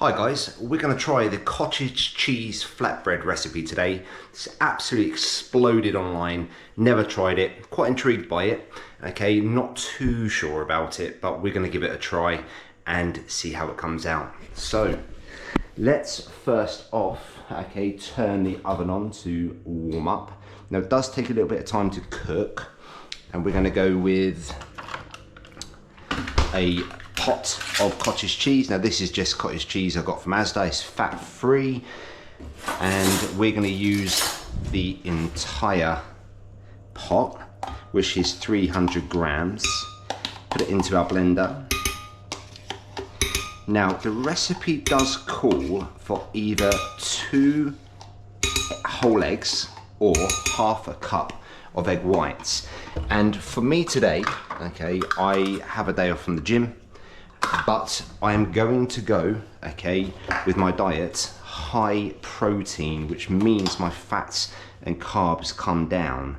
Hi guys, we're going to try the cottage cheese flatbread recipe today. It's absolutely exploded online, never tried it, quite intrigued by it. Okay, not too sure about it, but we're going to give it a try and see how it comes out. So let's first off, okay, turn the oven on to warm up. Now it does take a little bit of time to cook, and we're going to go with a pot of cottage cheese. Now this is just cottage cheese I got from Asda. It's fat free, and we're going to use the entire pot, which is 300 grams. Put it into our blender. Now the recipe does call for either 2 whole eggs or half a cup of egg whites, and for me today, okay, I have a day off from the gym, but I am going to go, okay, with my diet high protein, which means my fats and carbs come down,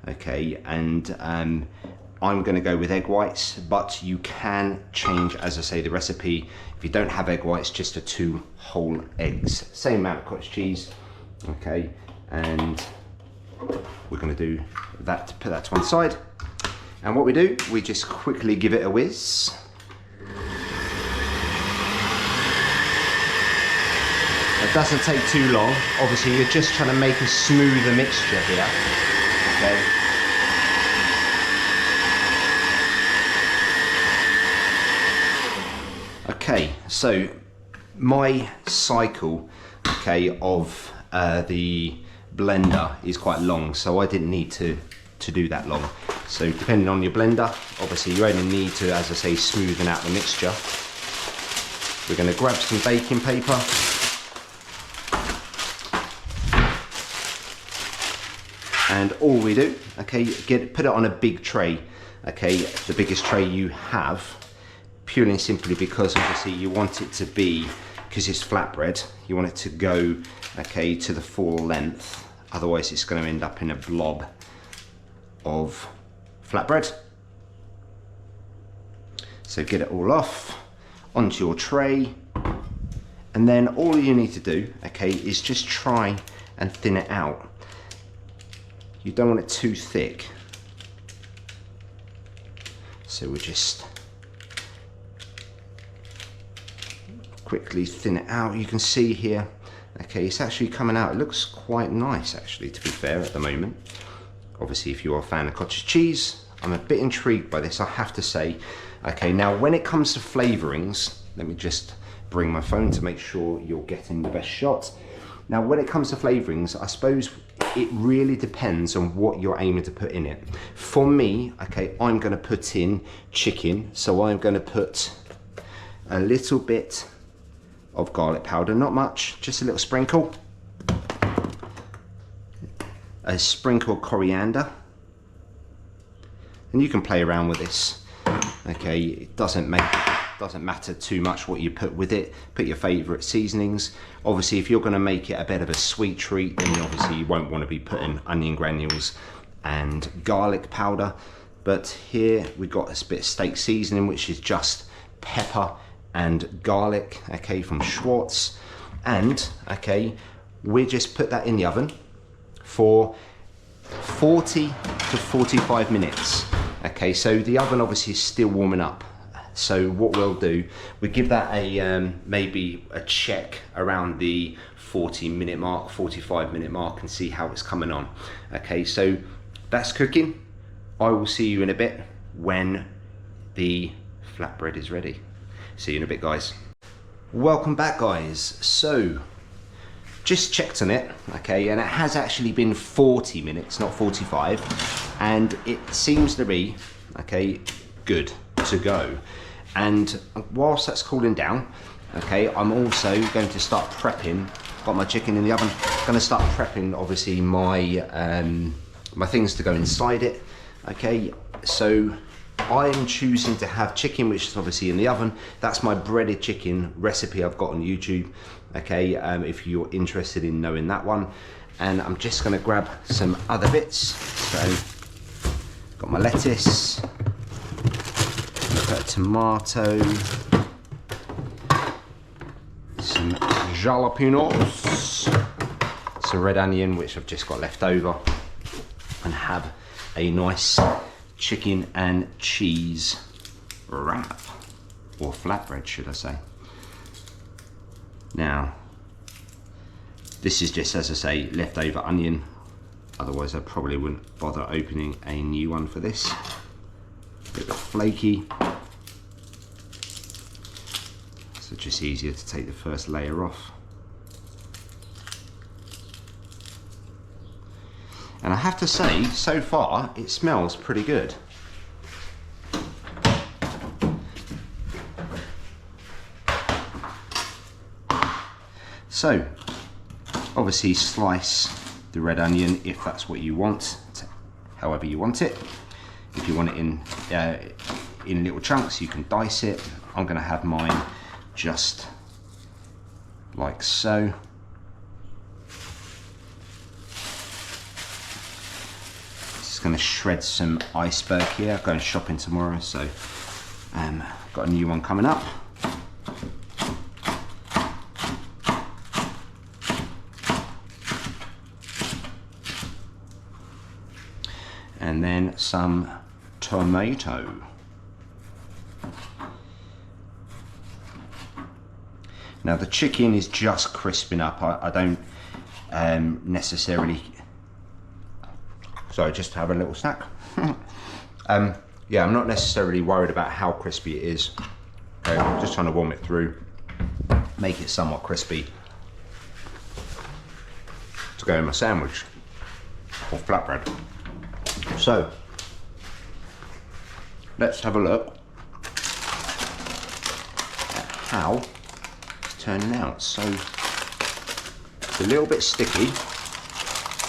okay, and I'm going to go with egg whites, but you can change, as I say, the recipe. If you don't have egg whites, just 2 whole eggs, same amount of cottage cheese, okay, and we're going to do that, put that to one side, and what we do, we just quickly give it a whiz. It doesn't take too long. Obviously, you're just trying to make a smoother mixture here. Okay. Okay, so my cycle, okay, of the blender is quite long, so I didn't need to do that long. So depending on your blender, obviously you only need to, as I say, smoothen out the mixture. We're going to grab some baking paper. And all we do, okay, put it on a big tray, okay, the biggest tray you have, purely and simply because obviously you want it to be, because it's flatbread, you want it to go, okay, to the full length. Otherwise it's going to end up in a blob of flatbread. So get it all off onto your tray, and then all you need to do, okay, is just try and thin it out. You don't want it too thick, so we just quickly thin it out. You can see here, okay, it's actually coming out. It looks quite nice, actually, to be fair, at the moment. Obviously, if you're a fan of cottage cheese, I'm a bit intrigued by this, I have to say. Okay, now when it comes to flavourings, let me just bring my phone to make sure you're getting the best shot. Now, when it comes to flavourings, I suppose it really depends on what you're aiming to put in it. For me, okay, I'm going to put in chicken, so I'm going to put a little bit of garlic powder, not much, just a little sprinkle. A sprinkle of coriander, and you can play around with this. Okay, it doesn't matter too much what you put with it. Put your favourite seasonings. Obviously, if you're going to make it a bit of a sweet treat, then obviously you won't want to be putting onion granules and garlic powder. But here we've got a bit of steak seasoning, which is just pepper and garlic, okay, from Schwartz. And okay, we just put that in the oven for 40 to 45 minutes. Okay, so the oven obviously is still warming up. So what we'll do, we give that a maybe a check around the 40-minute mark, 45-minute mark, and see how it's coming on. Okay, so that's cooking. I will see you in a bit when the flatbread is ready. See you in a bit, guys. Welcome back, guys. So just checked on it, okay, and it has actually been 40 minutes, not 45, and it seems to be, okay, good to go. And whilst that's cooling down, okay, I'm also going to start prepping. Got my chicken in the oven. Going to start prepping, obviously, my my things to go inside it. Okay, so I'm choosing to have chicken, which is obviously in the oven. That's my breaded chicken recipe I've got on YouTube. Okay, if you're interested in knowing that one. And I'm just going to grab some other bits. So, got my lettuce. Got a tomato, jalapenos, some red onion, which I've just got left over, and have a nice chicken and cheese wrap, or flatbread should I say. Now, this is just, as I say, leftover onion, otherwise I probably wouldn't bother opening a new one for this. A bit flaky, so just easier to take the first layer off. And I have to say, so far it smells pretty good. So obviously slice the red onion if that's what you want, however you want it. If you want it in little chunks, you can dice it. I'm going to have mine just like so. Just going to shred some iceberg here. Going shopping tomorrow, so got a new one coming up. And then some tomato. Now the chicken is just crisping up. I don't necessarily, sorry, just to have a little snack. Yeah, I'm not necessarily worried about how crispy it is. I'm just trying to warm it through, make it somewhat crispy to go in my sandwich or flatbread. So let's have a look at how it's turning out. So it's a little bit sticky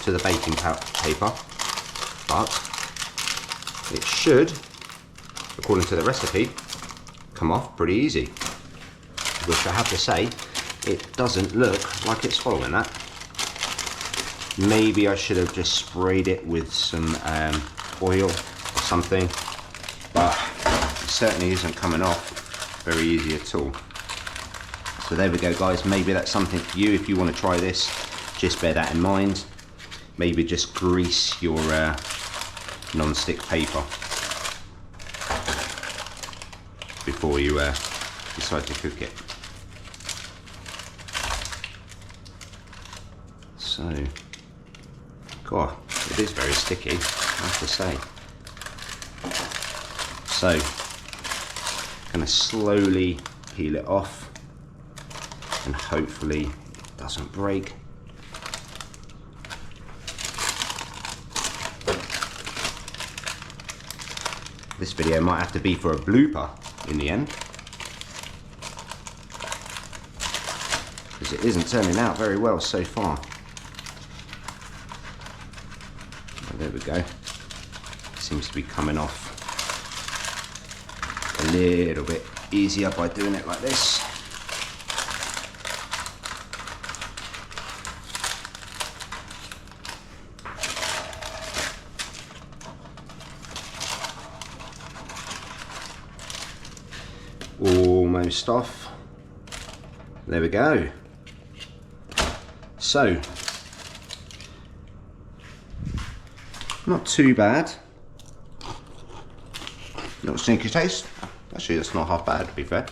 to the baking paper, but it should, according to the recipe, come off pretty easy, which I have to say, it doesn't look like it's following that. Maybe I should have just sprayed it with some oil or something, but it certainly isn't coming off very easy at all. So there we go, guys. Maybe that's something for you. If you want to try this, just bear that in mind. Maybe just grease your non-stick paper before you decide to cook it. So, God, it is very sticky, I have to say. So, I'm going to slowly peel it off, and hopefully it doesn't break. This video might have to be for a blooper in the end, because it isn't turning out very well so far. There we go. Seems to be coming off a little bit easier by doing it like this. Almost off. There we go. So, not too bad. Little sneaky taste. Actually, that's not half bad, to be fair.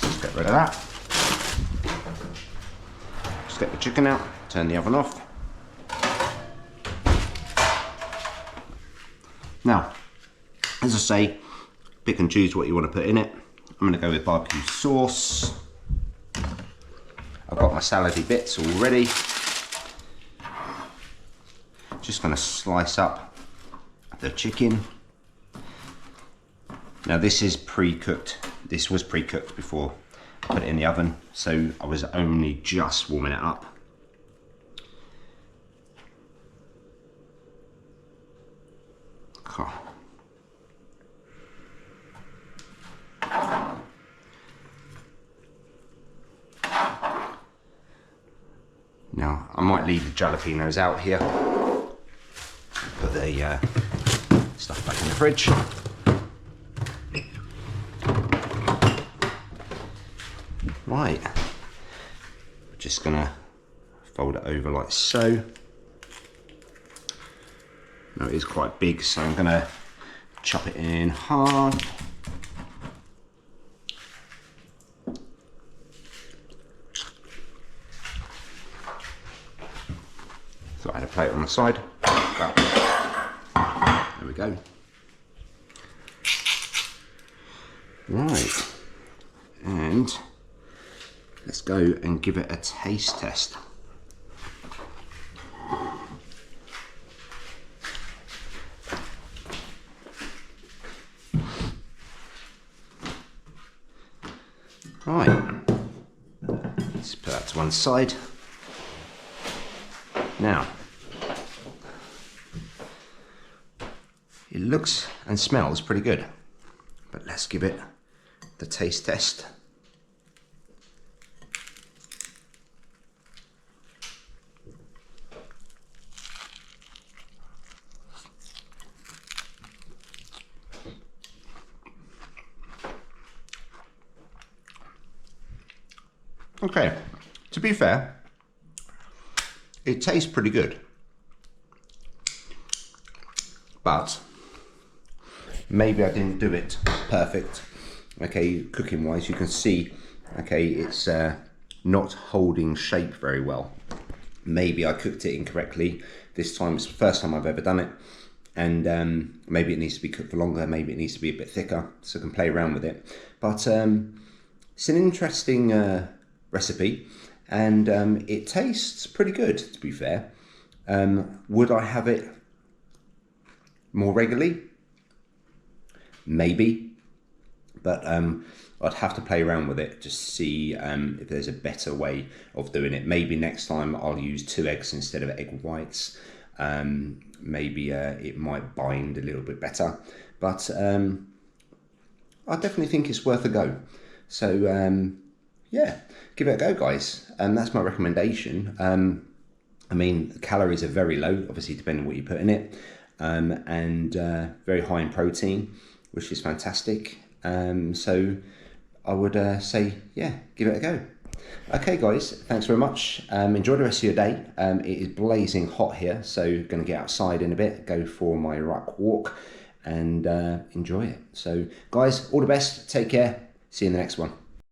Let's get rid of that. Just get the chicken out, turn the oven off. Now, as I say, pick and choose what you want to put in it. I'm going to go with barbecue sauce. I've got my salady bits all ready. Just going to slice up the chicken. Now this is pre-cooked. This was pre-cooked before I put it in the oven, so I was only just warming it up. Now I might leave the jalapenos out here. Put the stuff back in the fridge. Right, just gonna fold it over like so. Now it is quite big, so I'm gonna chop it in half. So I had a plate on the side. There we go. Right, and let's go and give it a taste test. Right, let's put that to one side. Now, it looks and smells pretty good, but let's give it the taste test. Okay, to be fair, it tastes pretty good, but maybe I didn't do it perfect. Okay, cooking wise, you can see, okay, it's not holding shape very well. Maybe I cooked it incorrectly this time. It's the first time I've ever done it, and maybe it needs to be cooked for longer, maybe it needs to be a bit thicker, so I can play around with it. But it's an interesting recipe, and it tastes pretty good, to be fair. Would I have it more regularly? Maybe, but I'd have to play around with it to see if there's a better way of doing it. Maybe next time I'll use 2 eggs instead of egg whites. Maybe it might bind a little bit better, but I definitely think it's worth a go. So yeah, give it a go, guys. That's my recommendation. I mean, the calories are very low, obviously depending on what you put in it, and very high in protein, which is fantastic. So I would say, yeah, give it a go. Okay, guys, thanks very much. Enjoy the rest of your day. It is blazing hot here, so going to get outside in a bit, go for my ruck walk, and enjoy it. So, guys, all the best. Take care. See you in the next one.